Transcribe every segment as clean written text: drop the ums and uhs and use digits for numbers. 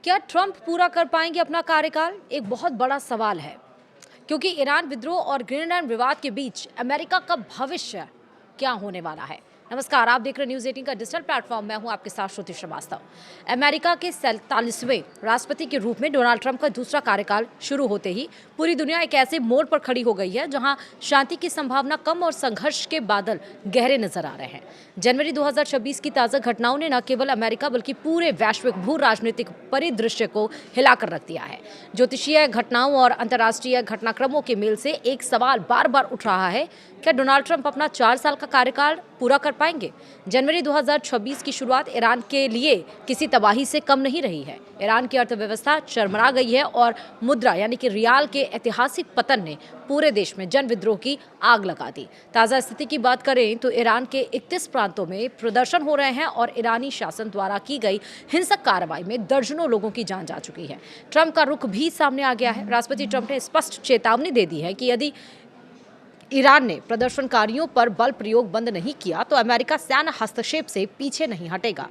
क्या ट्रंप पूरा कर पाएंगे अपना कार्यकाल? एक बहुत बड़ा सवाल है, क्योंकि ईरान विद्रोह और ग्रीनलैंड विवाद के बीच अमेरिका का भविष्य क्या होने वाला है। नमस्कार, आप देख रहे न्यूज़ 18 का डिजिटल प्लेटफॉर्म। मैं हूं आपके साथ श्रुति श्रीवास्तव। अमेरिका के 47वें राष्ट्रपति के रूप में डोनाल्ड ट्रंप का दूसरा कार्यकाल शुरू होते ही पूरी दुनिया एक ऐसे मोड़ पर खड़ी हो गई है जहां शांति की संभावना कम और संघर्ष के बादल गहरे नजर आ रहे हैं। जनवरी 2026 की ताज़ा घटनाओं ने न केवल अमेरिका बल्कि पूरे वैश्विक भू राजनीतिक परिदृश्य को हिलाकर रख दिया है। ज्योतिषीय घटनाओं और अंतर्राष्ट्रीय घटनाक्रमों के मेल से एक सवाल बार बार उठ रहा है, क्या डोनाल्ड ट्रंप अपना 4 साल का कार्यकाल पूरा कर पाएंगे? जनवरी 2026 की शुरुआत ईरान के लिए किसी तबाही से कम नहीं रही है। ईरान की अर्थव्यवस्था चरमरा गई है और मुद्रा यानी कि रियाल के ऐतिहासिक पतन ने पूरे देश में जन विद्रोह की आग लगा दी। ताज़ा स्थिति की बात करें तो ईरान के 31 प्रांतों में प्रदर्शन हो रहे हैं और ईरानी शासन द्वारा की गई हिंसक कार्रवाई में दर्जनों लोगों की जान जा चुकी है। ट्रंप का रुख भी सामने आ गया है। राष्ट्रपति ट्रंप ने स्पष्ट चेतावनी दे दी है कि यदि ईरान ने प्रदर्शनकारियों पर बल प्रयोग बंद नहीं किया तो अमेरिका सैन्य हस्तक्षेप से पीछे नहीं हटेगा।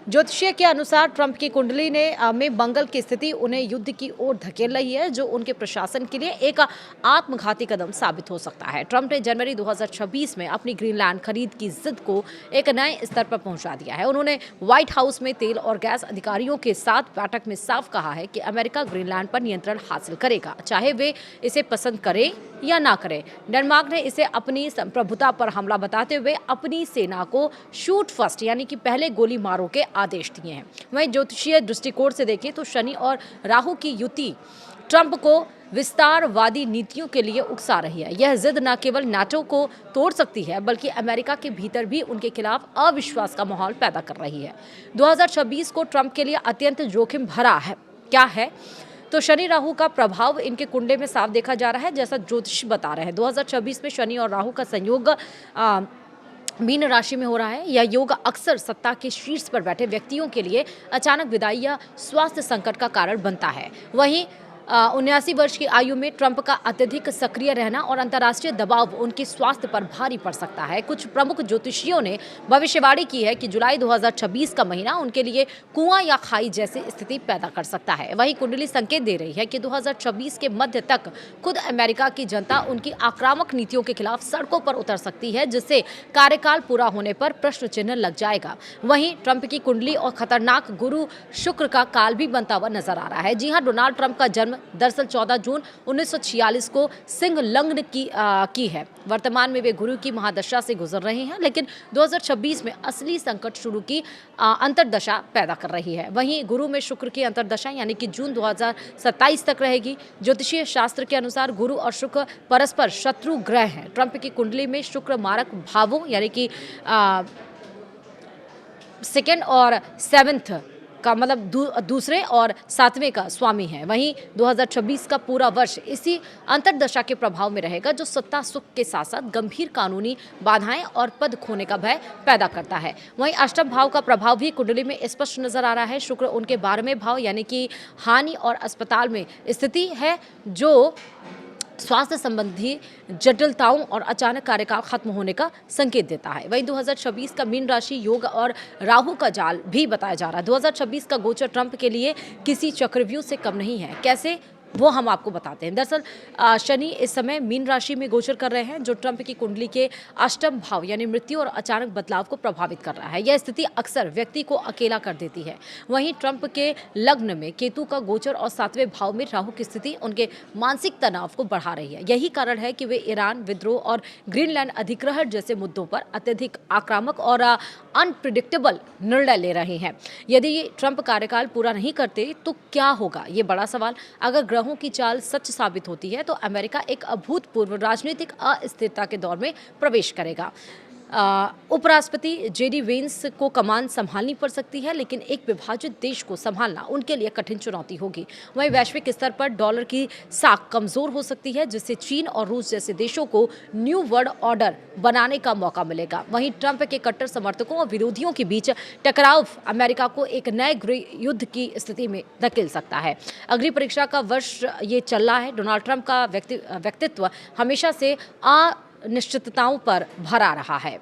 ज्योतिषीय के अनुसार ट्रंप की कुंडली में मंगल की स्थिति उन्हें युद्ध की ओर धकेल रही है, जो उनके प्रशासन के लिए एक आत्मघाती कदम साबित हो सकता है। ट्रंप ने जनवरी 2026 में अपनी ग्रीनलैंड खरीद की जिद को एक नए स्तर पर पहुंचा दिया है। उन्होंने व्हाइट हाउस में तेल और गैस अधिकारियों के साथ बैठक में साफ कहा है कि अमेरिका ग्रीनलैंड पर नियंत्रण हासिल करेगा, चाहे वे इसे पसंद करें या ना करें। डेनमार्क ने इसे अपनी संप्रभुता पर हमला बताते हुए अपनी सेना को शूट फर्स्ट यानी कि पहले गोली मारो के आदेश दिए हैं। वहीं ज्योतिषीय दृष्टिकोण से देखें तो शनि और राहु की युति ट्रंप को विस्तारवादी नीतियों के लिए उकसा रही है। यह जिद न केवल नाटो को तोड़ सकती है बल्कि अमेरिका के भीतर भी उनके खिलाफ अविश्वास का माहौल पैदा कर रही है। 2026 को ट्रंप के लिए अत्यंत जोखिम भरा है। क्या है तो शनि राहु का प्रभाव इनके कुंडे में साफ देखा जा रहा है, जैसा ज्योतिष बता रहे हैं। 2026 में शनि और राहु का संयोग मीन राशि में हो रहा है। यह योग अक्सर सत्ता के शीर्ष पर बैठे व्यक्तियों के लिए अचानक विदाई या स्वास्थ्य संकट का कारण बनता है। वहीं 79 वर्ष की आयु में ट्रंप का अत्यधिक सक्रिय रहना और अंतर्राष्ट्रीय दबाव उनके स्वास्थ्य पर भारी पड़ सकता है। कुछ प्रमुख ज्योतिषियों ने भविष्यवाणी की है कि जुलाई 2026 का महीना उनके लिए कुआं या खाई जैसी स्थिति पैदा कर सकता है। वहीं कुंडली संकेत दे रही है कि 2026 के मध्य तक खुद अमेरिका की जनता उनकी आक्रामक नीतियों के खिलाफ सड़कों पर उतर सकती है, जिससे कार्यकाल पूरा होने पर प्रश्न चिन्ह लग जाएगा। वहीं ट्रंप की कुंडली और खतरनाक गुरु शुक्र का काल भी बनता हुआ नजर आ रहा है। जी हाँ, डोनाल्ड ट्रंप का जन्म दरअसल 14 जून 1946 को सिंह लग्न की है। वर्तमान में वे गुरु की महादशा से गुजर रहे हैं, लेकिन 2026 में असली संकट शुरू की अंतर्दशा पैदा कर रही है। वहीं गुरु में शुक्र की अंतर्दशा यानी कि जून 2027 तक रहेगी। ज्योतिषीय शास्त्र के अनुसार गुरु और शुक्र परस्पर शत्रु ग्रह हैं। ट्रंप की कुंडली में शुक्र मारक भावों यानी कि सेकेंड और सेवेंथ का मतलब दूसरे और 7वें का स्वामी है। वहीं 2026 का पूरा वर्ष इसी अंतर्दशा के प्रभाव में रहेगा, जो सत्ता सुख के साथ साथ गंभीर कानूनी बाधाएं और पद खोने का भय पैदा करता है। वहीं अष्टम भाव का प्रभाव भी कुंडली में स्पष्ट नजर आ रहा है। शुक्र उनके 12वें भाव यानी कि हानि और अस्पताल में स्थिति है, जो स्वास्थ्य संबंधी जटिलताओं और अचानक कार्यकाल खत्म होने का संकेत देता है। वहीं 2026 का मीन राशि योग और राहु का जाल भी बताया जा रहा है। 2026 का गोचर ट्रंप के लिए किसी चक्रव्यूह से कम नहीं है। कैसे, वो हम आपको बताते हैं। दरअसल शनि इस समय मीन राशि में गोचर कर रहे हैं, जो ट्रंप की कुंडली के अष्टम भाव यानी मृत्यु और अचानक बदलाव को प्रभावित कर रहा है। यह स्थिति अक्सर व्यक्ति को अकेला कर देती है। वहीं ट्रंप के लग्न में केतु का गोचर और 7वें भाव में राहु की स्थिति उनके मानसिक तनाव को बढ़ा रही है। यही कारण है कि वे ईरान विद्रोह और ग्रीनलैंड अधिग्रहण जैसे मुद्दों पर अत्यधिक आक्रामक और अनप्रिडिक्टेबल निर्णय ले रहे हैं। यदि ट्रंप कार्यकाल पूरा नहीं करते तो क्या होगा, ये बड़ा सवाल। अगर ग्रहों की चाल सच साबित होती है तो अमेरिका एक अभूतपूर्व राजनीतिक अस्थिरता के दौर में प्रवेश करेगा। उपराष्ट्रपति जेडी वेंस को कमान संभालनी पड़ सकती है, लेकिन एक विभाजित देश को संभालना उनके लिए कठिन चुनौती होगी। वहीं वैश्विक स्तर पर डॉलर की साख कमजोर हो सकती है, जिससे चीन और रूस जैसे देशों को न्यू वर्ल्ड ऑर्डर बनाने का मौका मिलेगा। वहीं ट्रंप के कट्टर समर्थकों और विरोधियों के बीच टकराव अमेरिका को एक नए गृह युद्ध की स्थिति में धकेल सकता है। अग्नि परीक्षा का वर्ष ये चल रहा है। डोनाल्ड ट्रंप का व्यक्तित्व हमेशा से अनिश्चितताओं पर भरा रहा है।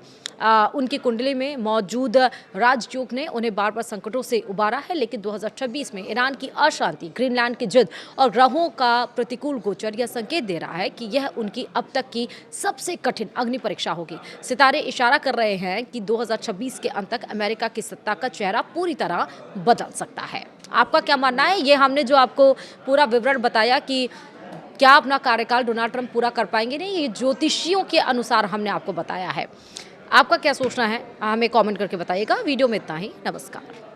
उनकी कुंडली में मौजूद राजयोग ने उन्हें बार बार संकटों से उबारा है, लेकिन 2026 में ईरान की अशांति, ग्रीनलैंड की जिद और ग्रहों का प्रतिकूल गोचर यह संकेत दे रहा है कि यह उनकी अब तक की सबसे कठिन अग्नि परीक्षा होगी। सितारे इशारा कर रहे हैं कि 2026 के अंत तक अमेरिका की सत्ता का चेहरा पूरी तरह बदल सकता है। आपका क्या मानना है? ये हमने जो आपको पूरा विवरण बताया कि क्या अपना कार्यकाल डोनाल्ड ट्रंप पूरा कर पाएंगे, नहीं, ये ज्योतिषियों के अनुसार हमने आपको बताया है। आपका क्या सोचना है हमें कमेंट करके बताइएगा। वीडियो में इतना ही। नमस्कार।